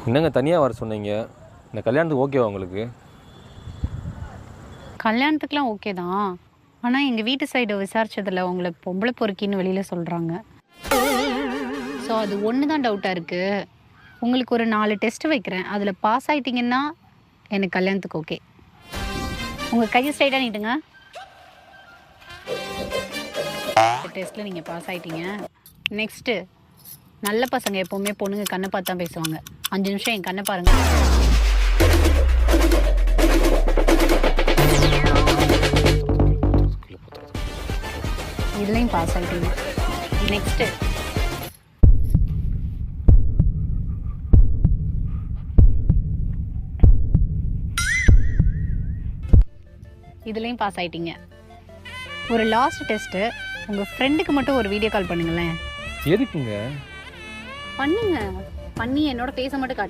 என்னங்க தனியாக வர சொன்னீங்க? இந்த கல்யாணத்துக்கு ஓகேவா உங்களுக்கு? கல்யாணத்துக்குலாம் ஓகே தான். ஆனா எங்க வீட்டு சைடு விசாரிச்சதுல உங்கள பொம்பள பொறுக்கின்னு வெளியில சொல்றாங்க. ஸோ அது ஒண்ணு தான் டவுட்டா இருக்கு. உங்களுக்கு ஒரு 4 டெஸ்ட் வைக்கிறேன். அதுல பாஸ் ஆயிட்டீங்கன்னா எனக்கு கல்யாணத்துக்கு ஓகே. உங்க கைய ஸ்ட்ரைட்டா நீட்டுங்க. டெஸ்ட்ல நீங்க பாஸ் ஆயிட்டீங்க. நெக்ஸ்ட் நல்ல பசங்க எப்பவுமே பொண்ணுங்க கண்ண பார்த்து தான் பேசுவாங்க. 5 நிமிஷம் என் கண்ண பாருங்க. இதுலயும் பாஸ் ஆயிட்டீங்க. நெக்ஸ்ட் இதுலயும் பாஸ் ஆயிட்டீங்க. ஒரு லாஸ்ட் டெஸ்ட். உங்க ஃப்ரெண்டுக்கு மட்டும் ஒரு வீடியோ கால் பண்ணுங்களேன். எதுக்குங்க? பண்ணுங்க. பண்ணி என்னோட பேச மட்டும் காட்டுங்க.